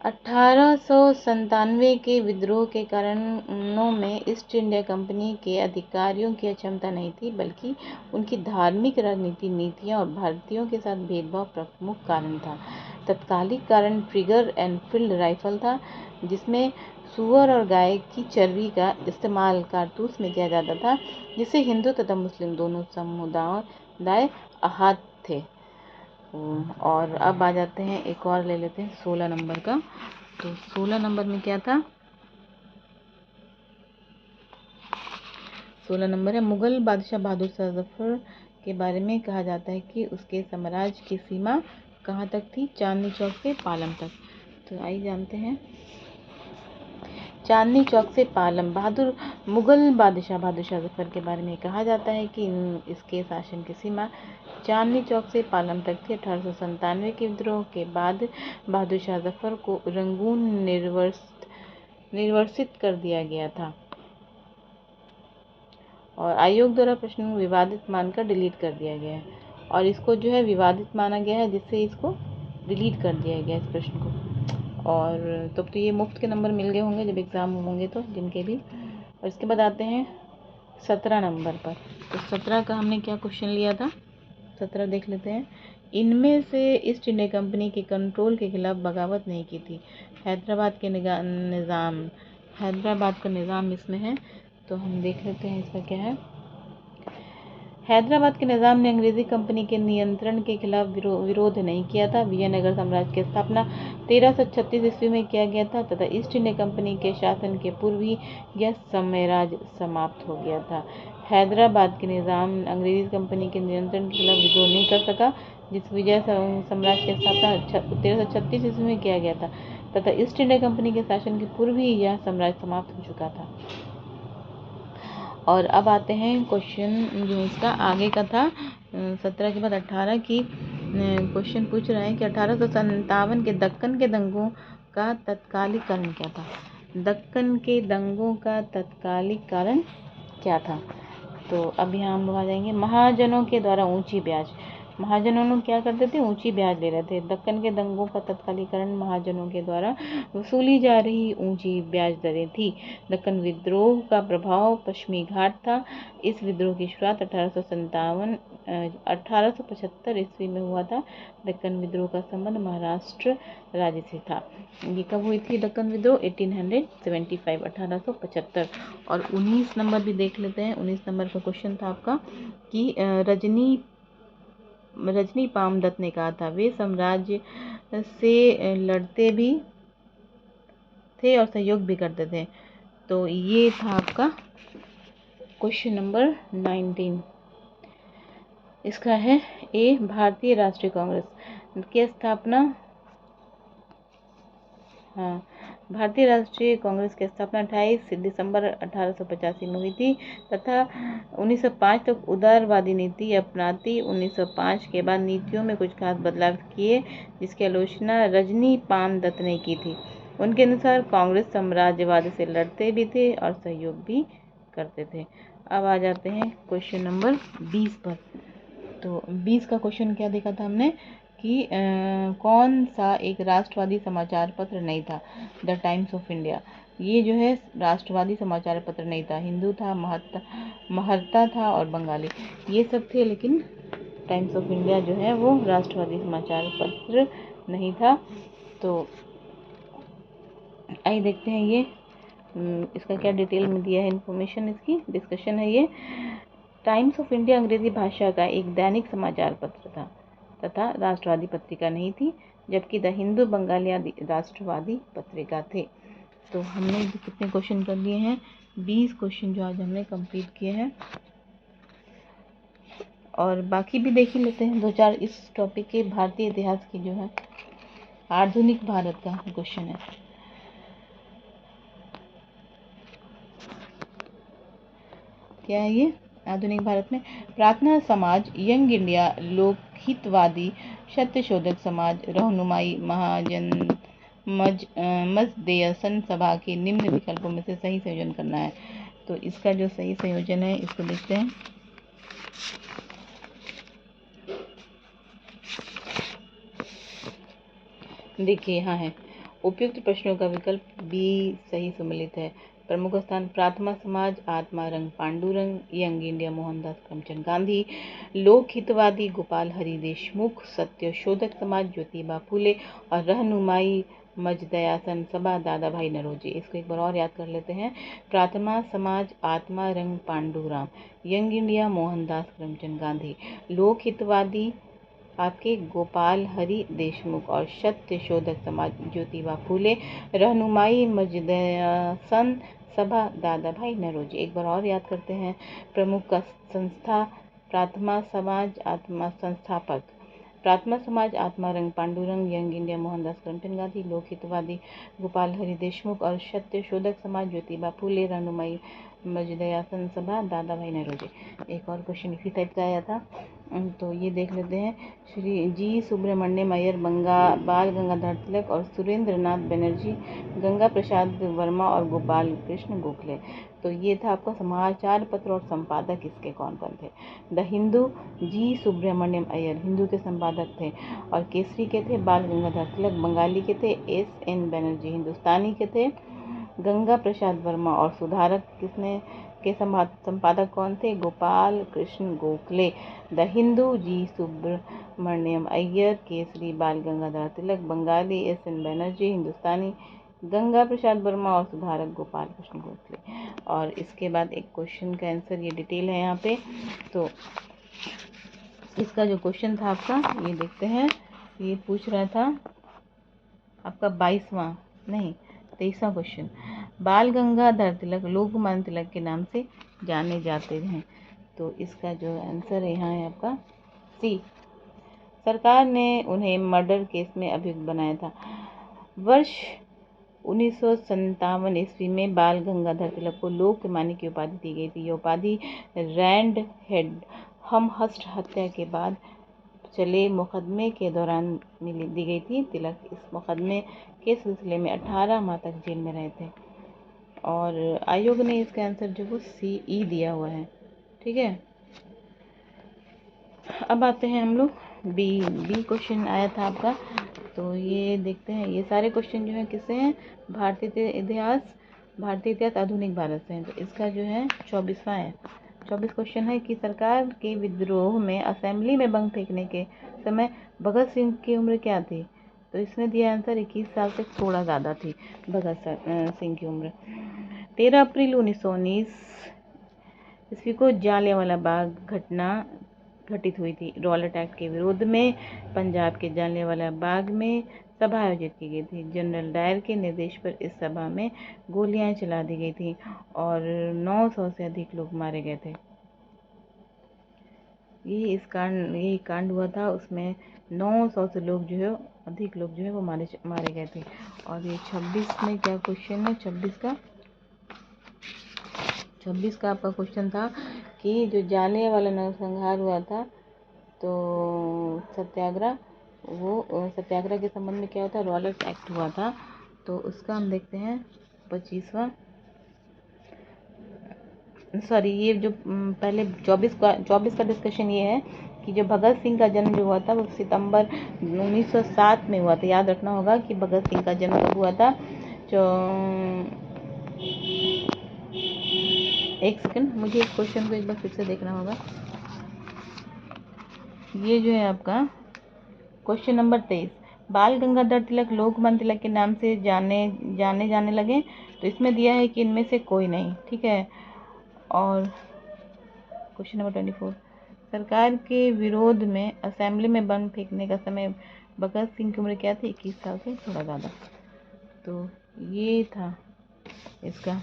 1897 के विद्रोह के कारणों में ईस्ट इंडिया कंपनी के अधिकारियों की अक्षमता नहीं थी, बल्कि उनकी धार्मिक राजनीति नीतियां और भारतीयों के साथ भेदभाव प्रमुख कारण था। तत्कालिक कारण ट्रिगर एनफील्ड राइफल था, जिसमें सूअर और गाय की चर्बी का इस्तेमाल कारतूस में किया जाता था, जिससे हिंदू तथा मुस्लिम दोनों समुदाय आहत थे। और अब आ जाते हैं, एक और ले लेते हैं 16 नंबर का। तो 16 नंबर में क्या था, 16 नंबर है मुगल बादशाह बहादुर शाह जफर के बारे में कहा जाता है कि उसके साम्राज्य की सीमा कहाँ तक थी? चांदनी चौक से पालम तक। तो आइए जानते हैं। चांदनी चौक से पालम मुगल बादशाह बहादुर शाह जफर के बारे में कहा जाता है कि इसके शासन की सीमा चांदनी चौक से पालम तक थी। 1897 के विद्रोह के बाद बहादुर शाह जफर को रंगून निर्वासित कर दिया गया था और आयोग द्वारा प्रश्न को विवादित मानकर डिलीट कर दिया गया है। और इसको जो है विवादित माना गया है, जिससे इसको डिलीट कर दिया गया इस प्रश्न को। और तब तो ये मुफ्त के नंबर मिल गए होंगे जब एग्ज़ाम होंगे तो, जिनके भी। और इसके बाद आते हैं 17 नंबर पर। तो 17 का हमने क्या क्वेश्चन लिया था, 17 देख लेते हैं। इनमें से ईस्ट इंडिया कंपनी के कंट्रोल के खिलाफ बगावत नहीं की थी। हैदराबाद का निज़ाम इसमें है, तो हम देख लेते हैं इसका क्या है। हैदराबाद के निज़ाम ने अंग्रेज़ी कंपनी के नियंत्रण के खिलाफ विरोध नहीं किया था। विजयनगर साम्राज्य की स्थापना 1336 ईस्वी में किया गया था तथा ईस्ट इंडिया कंपनी के शासन के पूर्व ही यह साम्राज्य समाप्त हो गया था। हैदराबाद के निज़ाम अंग्रेज़ी कंपनी के नियंत्रण के खिलाफ विद्रोह नहीं कर सका, जिस विजय साम्राज्य की स्थापना 1336 ईस्वी में किया गया था तथा ईस्ट इंडिया कंपनी के शासन के पूर्व ही यह साम्राज्य समाप्त हो चुका था। और अब आते हैं क्वेश्चन जो इसका आगे का था 17 के बाद 18 की क्वेश्चन पूछ रहा है कि 1857 के दक्कन के दंगों का तत्कालिक कारण क्या था? दक्कन के दंगों का तत्कालिक कारण क्या था? तो अब यहाँ हम लोग आ जाएंगे। महाजनों के द्वारा ऊंची ब्याज। महाजनों लोग क्या करते थे? ऊंची ब्याज ले रहे थे। दक्कन के दंगों का तत्कालीकरण महाजनों के द्वारा वसूली जा रही ऊंची ब्याज दरें थी। दक्कन विद्रोह का प्रभाव पश्चिमी घाट था। इस विद्रोह की शुरुआत 1875 ईस्वी में हुआ था। दक्कन विद्रोह का संबंध महाराष्ट्र राज्य से था। ये कब हुई थी दक्कन विद्रोह? 1875, 1875। और 19 नंबर भी देख लेते हैं। 19 नंबर का क्वेश्चन था आपका कि रजनी पामदत्त ने कहा था वे साम्राज्य से लड़ते भी थे और सहयोग भी करते थे। तो ये था आपका क्वेश्चन नंबर 19। इसका है ए, भारतीय राष्ट्रीय कांग्रेस की स्थापना, हाँ, भारतीय राष्ट्रीय कांग्रेस की स्थापना 28 दिसंबर 1885 में हुई थी तथा 1905 तक उदारवादी नीति अपनाती। 1905 के बाद नीतियों में कुछ खास बदलाव किए जिसकी आलोचना रजनी पाम दत्त ने की थी। उनके अनुसार कांग्रेस साम्राज्यवाद से लड़ते भी थे और सहयोग भी करते थे। अब आ जाते हैं क्वेश्चन नंबर 20 पर। तो 20 का क्वेश्चन क्या देखा था हमने कि कौन सा एक राष्ट्रवादी समाचार पत्र नहीं था। द टाइम्स ऑफ इंडिया, ये जो है राष्ट्रवादी समाचार पत्र नहीं था। हिंदू था, महर्ता था और बंगाली, ये सब थे, लेकिन टाइम्स ऑफ इंडिया जो है वो राष्ट्रवादी समाचार पत्र नहीं था। तो आइए देखते हैं ये इसका क्या डिटेल में दिया है इन्फॉर्मेशन, इसकी डिस्कशन है ये। टाइम्स ऑफ इंडिया अंग्रेजी भाषा का एक दैनिक समाचार पत्र था तथा राष्ट्रवादी पत्रिका नहीं थी, जबकि द हिंदू बंगाली आदि राष्ट्रवादी पत्रिका थे। तो हमने कितने क्वेश्चन कर लिए हैं? 20 क्वेश्चन जो आज हमने कंप्लीट किए हैं, और बाकी भी देख ही लेते हैं 2-4 इस टॉपिक के। भारतीय इतिहास की जो है आधुनिक भारत का क्वेश्चन है। क्या है ये? आधुनिक भारत में प्रार्थना समाज, यंग इंडिया, लोकहितवादी, सत्यशोधक समाज, रहनुमाई महाजन मजदेयसन सभा के निम्न विकल्पों में से सही संयोजन करना है। तो इसका जो सही संयोजन है इसको देखते हैं। देखिए यहाँ है, उपयुक्त प्रश्नों का विकल्प बी सही सम्मिलित है। प्रमुख स्थान प्रार्थना समाज, आत्मा रंग पांडुरंग, यंग इंडिया मोहनदास करमचंद गांधी, लोक हितवादी गोपाल हरि देशमुख, सत्य शोधक समाज ज्योतिबा फूले और रहनुमाई मजदयासन सभा दादा भाई नरोजी। इसको एक बार और याद कर लेते हैं। प्रार्थना समाज, आत्मा रंग पांडुराम, यंग इंडिया मोहनदास करमचंद गांधी, लोक हितवादी आपके गोपाल हरि देशमुख और सत्य शोधक समाज ज्योतिबा फूले, रहनुमाई मजदयासन सभा दादा भाई नरोजी। एक बार और याद करते हैं। प्रमुख संस्था प्रार्थना समाज, आत्मा संस्थापक प्रार्थना समाज, आत्मा रंग पांडुरंग, यंग इंडिया मोहनदास करमचंद गांधी, लोक हितवादी गोपाल हरि देशमुख और सत्य शोधक समाज ज्योतिबा फूले, रहनुमाई मजदयासन सभा दादा भाई नरोजी। एक और क्वेश्चन इसी टाइप का आया था, तो ये देख लेते हैं। श्री जी सुब्रमण्यम अय्यर बाल गंगाधर तिलक और सुरेंद्र नाथ बनर्जी, गंगा प्रसाद वर्मा और गोपाल कृष्ण गोखले। तो ये था आपका समाचार पत्र और संपादक इसके कौन कौन थे। द हिंदू जी सुब्रमण्यम अय्यर हिंदू के संपादक थे, और केसरी के थे बाल गंगाधर तिलक, बंगाली के थे एस.एन. बनर्जी, हिंदुस्तानी के थे गंगा प्रसाद वर्मा, और सुधारक किसने के संपादक कौन थे? गोपाल कृष्ण गोखले। द हिंदू जी सुब्रमण्यम अय्यर, केसरी बाल गंगाधर तिलक, बंगाली एस.एन. बनर्जी, हिंदुस्तानी गंगा प्रसाद वर्मा और सुधारक गोपाल कृष्ण गोखले। और इसके बाद एक क्वेश्चन का आंसर ये डिटेल है यहाँ पे। तो इसका जो क्वेश्चन था आपका ये देखते हैं। ये पूछ रहा था आपका 23वां क्वेश्चन, बाल गंगाधर तिलक लोकमान्य तिलक के नाम से जाने जाते हैं। तो इसका जो आंसर है यहाँ है आपका सी। सरकार ने उन्हें मर्डर केस में अभियुक्त बनाया था। वर्ष 1957 ईस्वी में बाल गंगाधर तिलक को लोकमान्य की उपाधि दी गई थी। यह उपाधि रैंड हेड हमहस्ट हत्या के बाद चले मुकदमे के दौरान दी गई थी। तिलक इस मुकदमे के सिलसिले में 18 माह तक जेल में रहे थे, और आयोग ने इसका आंसर जो वो CE दिया हुआ है। ठीक है, अब आते हैं हम लोग बी क्वेश्चन आया था आपका। तो ये देखते हैं, ये सारे क्वेश्चन जो है किससे हैं? भारतीय इतिहास आधुनिक भारत से हैं। तो इसका जो है 24वां है। 24 क्वेश्चन है कि सरकार के विद्रोह में असेंबली में बम फेंकने के समय भगत सिंह की उम्र क्या थी? तो इसने दिया आंसर 21 साल से थोड़ा ज़्यादा थी भगत सिंह की उम्र। 13 अप्रैल 1919 ईस्वी को जलियांवाला बाग घटना घटित हुई थी। रॉलेट एक्ट के विरोध में पंजाब के जलियांवाला बाग में सभा आयोजित की गई थी। जनरल डायर के निर्देश पर इस सभा में गोलियां चला दी गई थी और 900 से अधिक लोग मारे गए थे। यही कांड हुआ था, उसमें 900 से अधिक लोग जो है वो मारे गए थे। और ये 26 में क्या क्वेश्चन है, 26 का आपका क्वेश्चन था कि जो जालियांवाला नरसंहार हुआ था, तो सत्याग्रह के संबंध में क्या होता है, रॉलेट एक्ट हुआ था। तो उसका हम देखते हैं 25वां, सॉरी, ये जो पहले 24 का डिस्कशन ये है कि जो भगत सिंह का जन्म जो हुआ था वो सितंबर 1907 में हुआ था। याद रखना होगा कि भगत सिंह का जन्म कब हुआ था। जो एक सेकंड, मुझे इस क्वेश्चन को एक बार फिर से देखना होगा। ये जो है आपका क्वेश्चन नंबर 23, बाल गंगाधर तिलक लोकमान्य तिलक के नाम से जाने लगे। तो इसमें दिया है कि इनमें से कोई नहीं, ठीक है। और क्वेश्चन नंबर 24, सरकार के विरोध में असेंबली में बम फेंकने का समय भगत सिंह की उम्र क्या थी, 21 साल से थोड़ा ज़्यादा। तो ये था इसका,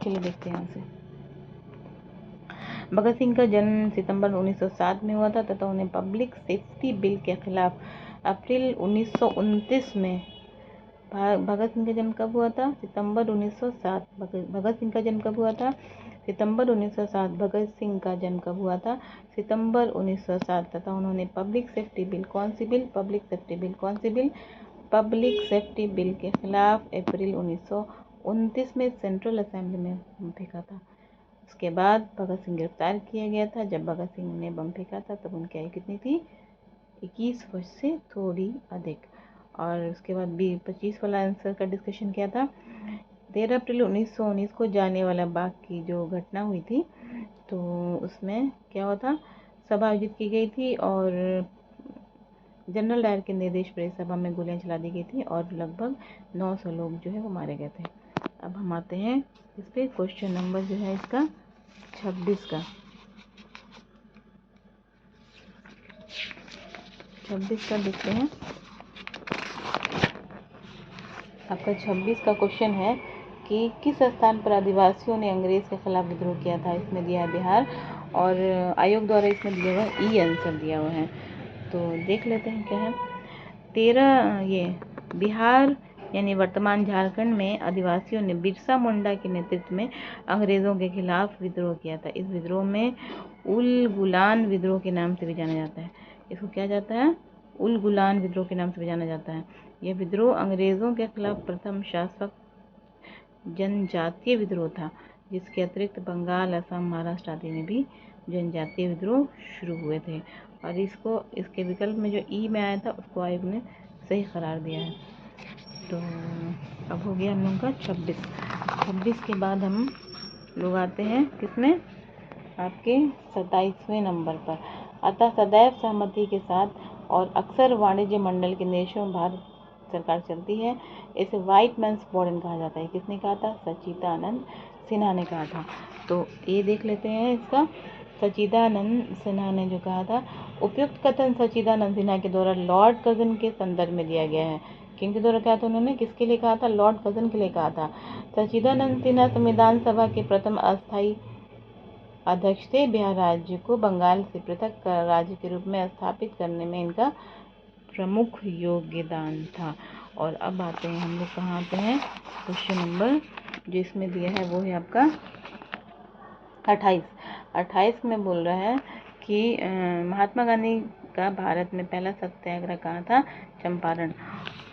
चलिए देखते हैं यहाँ से। भगत सिंह का जन्म सितंबर 1907 में हुआ था तथा उन्हें पब्लिक सेफ्टी बिल के खिलाफ अप्रैल 1929 में, भगत सिंह का जन्म कब हुआ था, सितंबर 1907। भगत सिंह का जन्म कब हुआ था, सितंबर 1907। भगत सिंह का जन्म कब हुआ था, सितंबर 1907। तथा उन्होंने पब्लिक सेफ्टी बिल, कौन सी बिल, पब्लिक सेफ्टी बिल, कौन सी बिल, पब्लिक सेफ्टी बिल के खिलाफ अप्रैल 1929 में सेंट्रल असेंबली में बम फेंका था। उसके बाद भगत सिंह गिरफ्तार किया गया था। जब भगत सिंह ने बम फेंका था तब उनकी आयु कितनी थी, 21 वर्ष से थोड़ी अधिक। और उसके बाद 25 वाला आंसर का डिस्कशन किया था। 13 अप्रैल 1919 को जालियांवाला बाग की जो घटना हुई थी, तो उसमें क्या हुआ था, सभा आयोजित की गई थी और जनरल डायर के निर्देश पर इस सभा में गोलियां चला दी गई थी और लगभग 900 लोग जो है वो मारे गए थे। अब हम आते हैं इस पे, क्वेश्चन नंबर जो है इसका 26 का, 26 का देखते हैं। आपका 26 का क्वेश्चन है कि किस स्थान पर आदिवासियों ने अंग्रेज के खिलाफ विद्रोह किया था। इसमें दिया है बिहार और आयोग द्वारा इसमें दिया हुआ ई आंसर दिया हुआ है। तो देख लेते हैं क्या है। 13 ये बिहार यानी वर्तमान झारखंड में आदिवासियों ने बिरसा मुंडा के नेतृत्व में अंग्रेजों के खिलाफ विद्रोह किया था। इस विद्रोह में उल गुलान विद्रोह के नाम से भी जाना जाता है। इसको क्या जाता है, उल गुलान विद्रोह के नाम से भी जाना जाता है। यह विद्रोह अंग्रेजों के खिलाफ प्रथम शासक जनजातीय विद्रोह था, जिसके अतिरिक्त बंगाल, असम, महाराष्ट्र आदि में भी जनजातीय विद्रोह शुरू हुए थे। और इसके विकल्प में जो ई में आया था उसको आयोग ने सही करार दिया है। तो अब हो गया हम लोगों का 26 के बाद हम लोग आते हैं किसमें, आपके 27वें नंबर पर। अतः सदैव सहमति के साथ और अक्सर वाणिज्य मंडल के निर्देशों में भारत सरकार चलती है। इसे व्हाइट मैन्स वार्डन कहा जाता है। किसने कहा था, सच्चिदानंद सिन्हा ने कहा था। तो ये देख लेते हैं इसका, सच्चिदानंद सिन्हा ने जो कहा था। उपयुक्त कथन सच्चिदानंद सिन्हा के द्वारा लॉर्ड कर्जन के संदर्भ में दिया गया है। किनके द्वारा कहा था उन्होंने, किसके लिए कहा था, लॉर्ड कर्जन के लिए कहा था। सच्चिदानंद सिन्हा संविधान सभा के प्रथम अस्थायी अध्यक्ष थे। बिहार राज्य को बंगाल से पृथक राज्य के रूप में स्थापित करने में इनका प्रमुख योगदान था। और अब आते हैं हम लोग कहाँ आते हैं, क्वेश्चन नंबर जो इसमें दिया है वो है आपका 28 में बोल रहा है कि महात्मा गांधी का भारत में पहला सत्याग्रह कहाँ था, चंपारण।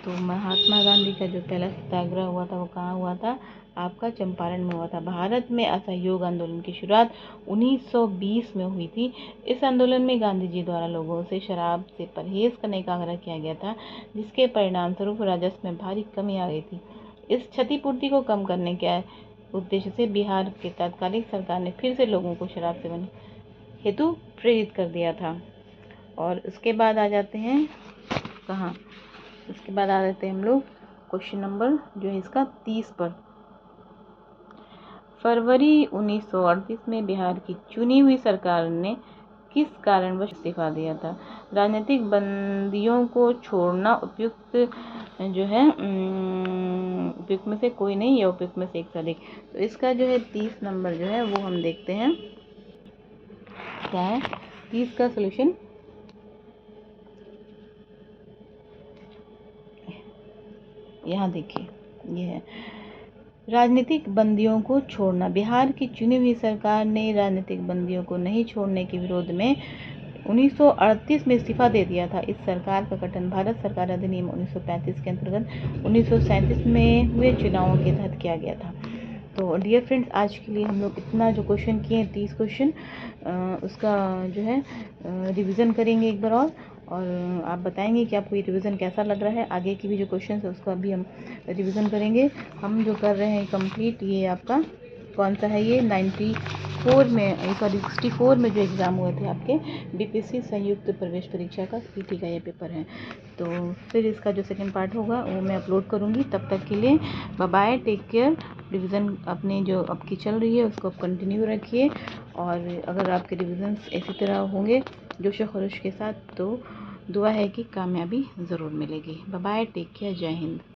तो महात्मा गांधी का जो पहला सत्याग्रह हुआ था वो कहाँ हुआ था, आपका चंपारण में हुआ था। भारत में असहयोग आंदोलन की शुरुआत 1920 में हुई थी। इस आंदोलन में गांधी जी द्वारा लोगों से शराब से परहेज करने का आग्रह किया गया था, जिसके परिणाम स्वरूप राजस्व में भारी कमी आ गई थी। इस क्षतिपूर्ति को कम करने के उद्देश्य से बिहार के तत्कालीन सरकार ने फिर से लोगों को शराब सेवन हेतु प्रेरित कर दिया था। और उसके बाद आ जाते हैं कहाँ, उसके बाद आ जाते हैं हम लोग क्वेश्चन नंबर जो है इसका 30 पर। फरवरी 1938 में बिहार की चुनी हुई सरकार ने किस कारणवश इस्तीफा दिया था। राजनीतिक बंदियों को छोड़ना उपयुक्त जो है उपयुक्त में से कोई नहीं या उपयुक्त में से एक से अधिक। तो इसका जो है 30 नंबर जो है वो हम देखते हैं क्या है। 30 का सॉल्यूशन यहाँ देखिए, ये है राजनीतिक बंदियों को छोड़ना। बिहार की चुनी हुई सरकार ने राजनीतिक बंदियों को नहीं छोड़ने के विरोध में 1938 में इस्तीफा दे दिया था। इस सरकार का गठन भारत सरकार अधिनियम 1935 के अंतर्गत 1937 में हुए चुनावों के तहत किया गया था। तो डियर फ्रेंड्स, आज के लिए हम लोग इतना जो क्वेश्चन किए हैं 30 क्वेश्चन, उसका जो है रिवीजन करेंगे एक बार और आप बताएंगे कि आपको ये रिवीजन कैसा लग रहा है। आगे की भी जो क्वेश्चन है उसका भी हम रिवीजन करेंगे। हम जो कर रहे हैं कंप्लीट, ये आपका कौन सा है, ये 94 में सॉरी 64 में जो एग्ज़ाम हुए थे आपके बीपीएससी संयुक्त प्रवेश परीक्षा का पीटी का ये पेपर है। तो फिर इसका जो सेकंड पार्ट होगा वो मैं अपलोड करूँगी। तब तक के लिए bye bye, take care. Revision अपने जो आपकी चल रही है उसको आप कंटिन्यू रखिए, और अगर आपके रिविजन्स इसी तरह होंगे जोश व खरोश के साथ, तो दुआ है कि कामयाबी ज़रूर मिलेगी। बाय बाय, टेक केयर, जय हिंद।